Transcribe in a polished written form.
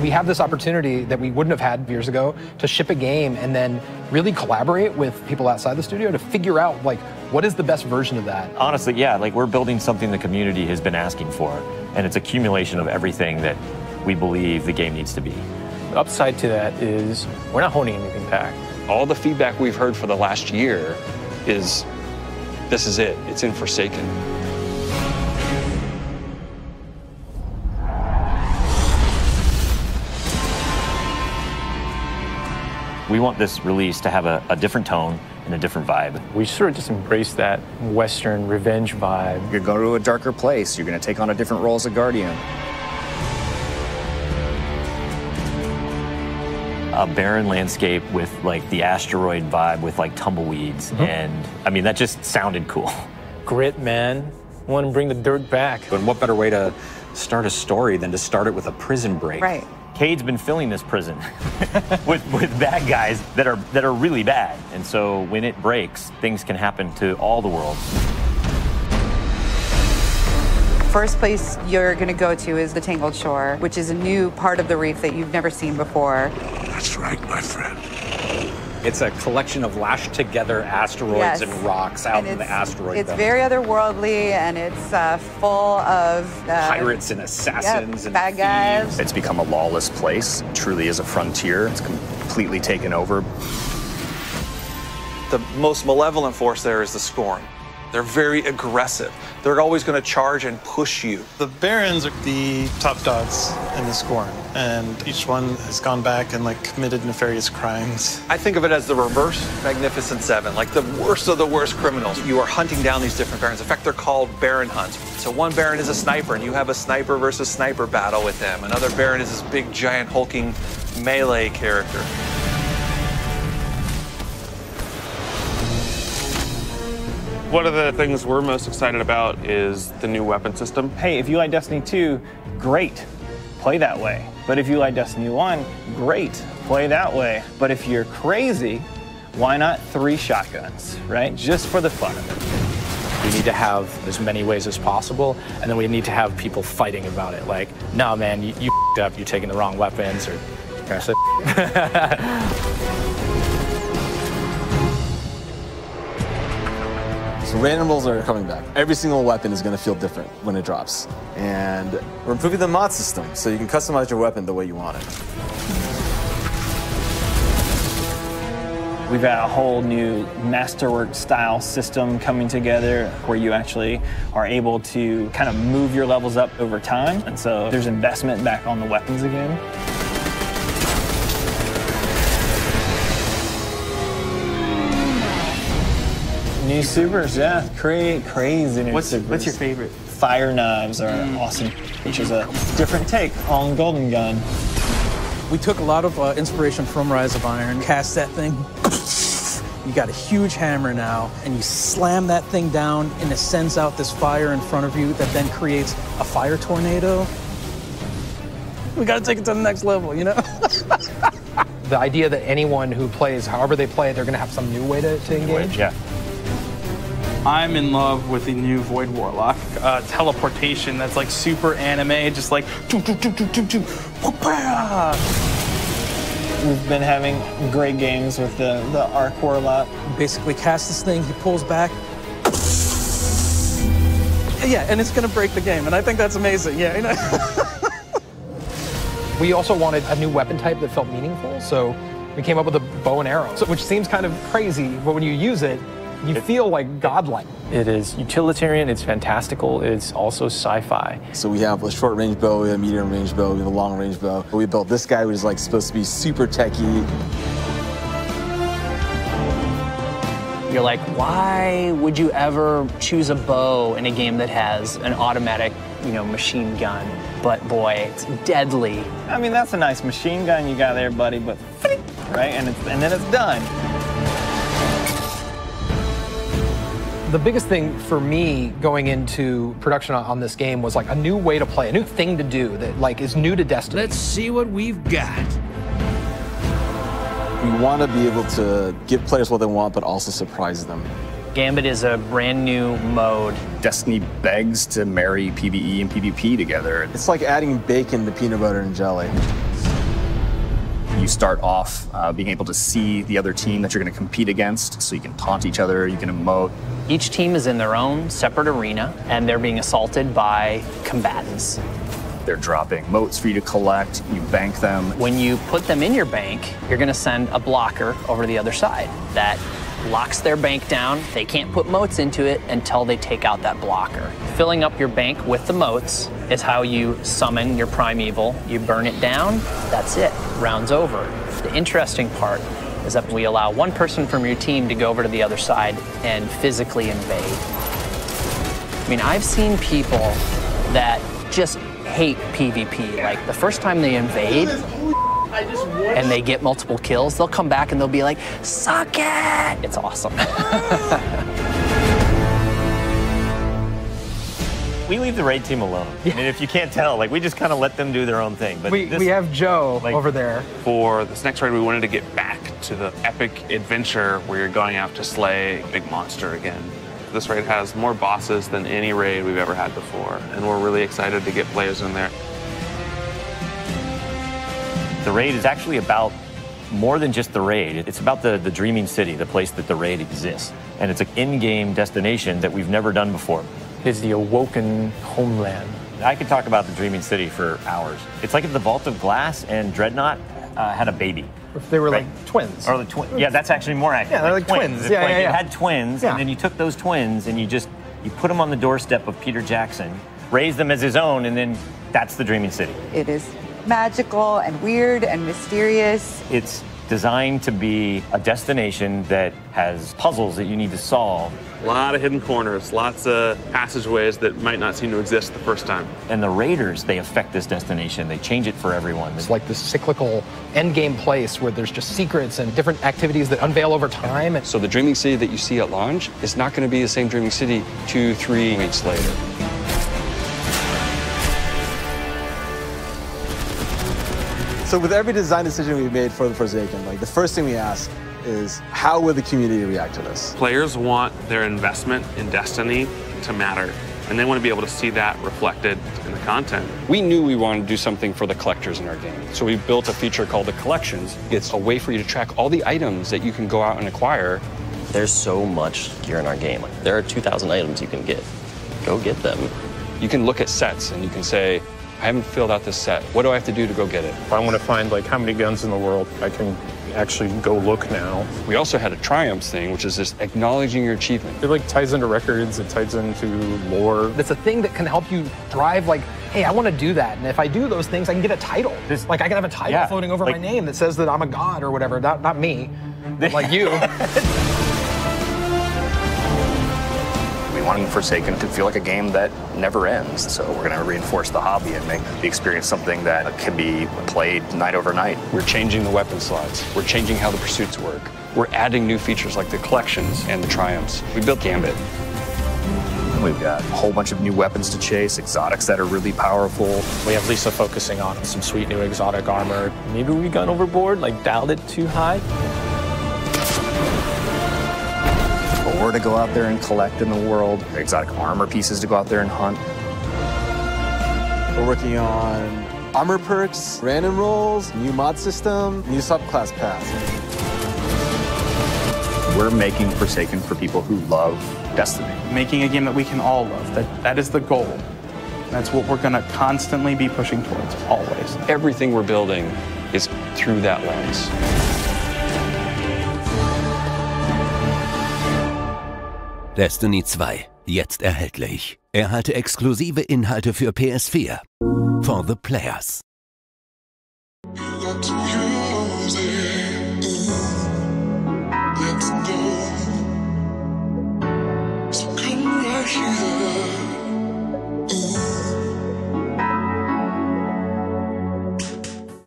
We have this opportunity that we wouldn't have had years ago to ship a game and then really collaborate with people outside the studio to figure out, like, what is the best version of that? Honestly, yeah, like we're building something the community has been asking for, and it's accumulation of everything that we believe the game needs to be. The upside to that is we're not holding anything back. All the feedback we've heard for the last year is, this is it, it's in Forsaken. We want this release to have a different tone and a different vibe. We sort of just embrace that Western revenge vibe. You're going to a darker place. You're going to take on a different role as a Guardian. A barren landscape with like the asteroid vibe with like tumbleweeds. And I mean, that just sounded cool. Grit, man. I want to bring the dirt back. And what better way to start a story than to start it with a prison break? Right. Cade's been filling this prison with bad guys that are really bad. And so when it breaks, things can happen to all the world. First place you're going to go to is the Tangled Shore, which is a new part of the reef that you've never seen before. That's right, my friend. It's a collection of lashed together asteroids and rocks out in the asteroid It's belt. very otherworldly, and it's full of pirates and assassins and bad guys. It's become a lawless place. It truly is a frontier. It's completely taken over. The most malevolent force there is the Scorn. They're very aggressive. They're always going to charge and push you. The Barons are the top dogs in the Scorn, and each one has gone back and like committed nefarious crimes. I think of it as the reverse Magnificent Seven, like the worst of the worst criminals. You are hunting down these different Barons. In fact, they're called Baron hunts. So one Baron is a sniper, and you have a sniper versus sniper battle with them. Another Baron is this big, giant, hulking melee character. One of the things we're most excited about is the new weapon system. Hey, if you like Destiny 2, great, play that way. But if you like Destiny 1, great, play that way. But if you're crazy, why not 3 shotguns, right? Just for the fun of it. We need to have as many ways as possible, and then we need to have people fighting about it. Like, no, man, you f***ed up, you're taking the wrong weapons, or can I say So randomables are coming back. Every single weapon is going to feel different when it drops. And we're improving the mod system, so you can customize your weapon the way you want it. We've got a whole new masterwork style system coming together where you actually are able to kind of move your levels up over time. And so there's investment back on the weapons again. New supers, yeah, crazy new supers. What's your favorite? Fire knives are awesome, which is a different take on Golden Gun. We took a lot of inspiration from Rise of Iron, cast that thing. You got a huge hammer now, and you slam that thing down, and it sends out this fire in front of you that then creates a fire tornado. We gotta take it to the next level, you know? The idea that anyone who plays, however they play, they're gonna have some new way to engage. Yeah. I'm in love with the new Void Warlock teleportation that's like super anime, just like We've been having great games with the Arc Warlock. Basically cast this thing, he pulls back. Yeah, and it's gonna break the game, and I think that's amazing, yeah. You know? We also wanted a new weapon type that felt meaningful, so we came up with a bow and arrow, which seems kind of crazy, but when you use it, you feel like godlike. It is utilitarian, it's fantastical, it's also sci-fi. So we have a short range bow, we have a medium range bow, we have a long range bow. We built this guy who's like supposed to be super techie. You're like, why would you ever choose a bow in a game that has an automatic, machine gun? But boy, it's deadly. I mean, that's a nice machine gun you got there, buddy, but right, and then it's done. The biggest thing for me going into production on this game was like a new way to play, a new thing to do that like is new to Destiny. Let's see what we've got. We want to be able to give players what they want, but also surprise them. Gambit is a brand new mode. Destiny begs to marry PvE and PvP together. It's like adding bacon to peanut butter and jelly. You start off being able to see the other team that you're going to compete against, so you can taunt each other, you can emote. Each team is in their own separate arena, and they're being assaulted by combatants. They're dropping motes for you to collect, you bank them. When you put them in your bank, you're going to send a blocker over to the other side. That locks their bank down. They can't put motes into it until they take out that blocker. Filling up your bank with the motes is how you summon your primeval. You burn it down, that's it, round's over. The interesting part is that we allow one person from your team to go over to the other side and physically invade. I mean, I've seen people that just hate PvP. Like, the first time they invade and they get multiple kills, they'll come back and they'll be like, suck it! It's awesome. We leave the raid team alone. I mean, if you can't tell, like, we just kind of let them do their own thing. But we have Joe over there. For this next raid, we wanted to get back to the epic adventure where you're going out to slay a big monster again. This raid has more bosses than any raid we've ever had before, and we're really excited to get players in there. The raid is actually about more than just the raid. It's about the dreaming city, the place that the raid exists. And it's an in-game destination that we've never done before. It's the awoken homeland. I could talk about the dreaming city for hours. It's like if the Vault of Glass and Dreadnought had a baby. If they were like twins. Or the twins. Yeah, that's actually more accurate. Yeah, they're like twins. If, you had twins, and then you took those twins and you put them on the doorstep of Peter Jackson, raised them as his own, and then that's the dreaming city. It is magical and weird and mysterious. It's designed to be a destination that has puzzles that you need to solve. A lot of hidden corners, lots of passageways that might not seem to exist the first time. And the raiders, they affect this destination. They change it for everyone. It's like this cyclical endgame place where there's just secrets and different activities that unveil over time. So the dreaming city that you see at launch is not going to be the same dreaming city 2-3 weeks later. So with every design decision we made for the Forsaken, like the first thing we ask is how will the community react to this? Players want their investment in Destiny to matter, and they want to be able to see that reflected in the content. We knew we wanted to do something for the collectors in our game, so we built a feature called the Collections. It's a way for you to track all the items that you can go out and acquire. There's so much gear in our game. There are 2,000 items you can get. Go get them. You can look at sets and you can say, I haven't filled out this set. What do I have to do to go get it? If I want to find like how many guns in the world, I can actually go look now. We also had a triumphs thing, which is just acknowledging your achievement. It like ties into records, it ties into lore. It's a thing that can help you drive like, hey, I want to do that. And if I do those things, I can get a title. Like I can have a title floating over my name that says that I'm a god or whatever. Not me, but like you. We want Forsaken to feel like a game that never ends. So we're going to reinforce the hobby and make the experience something that can be played night over night. We're changing the weapon slots. We're changing how the pursuits work. We're adding new features like the collections and the triumphs. We built Gambit. We've got a whole bunch of new weapons to chase, exotics that are really powerful. We have Lisa focusing on some sweet new exotic armor. Maybe we gone overboard, like dialed it too high. Ore to go out there and collect in the world, exotic armor pieces to go out there and hunt. We're working on armor perks, random rolls, new mod system, new subclass paths. We're making Forsaken for people who love Destiny. Making a game that we can all love, that is the goal. That's what we're gonna constantly be pushing towards, always. Everything we're building is through that lens. Destiny 2, jetzt erhältlich. Erhalte exklusive Inhalte für PS4. For the players. Let's go. So come right here.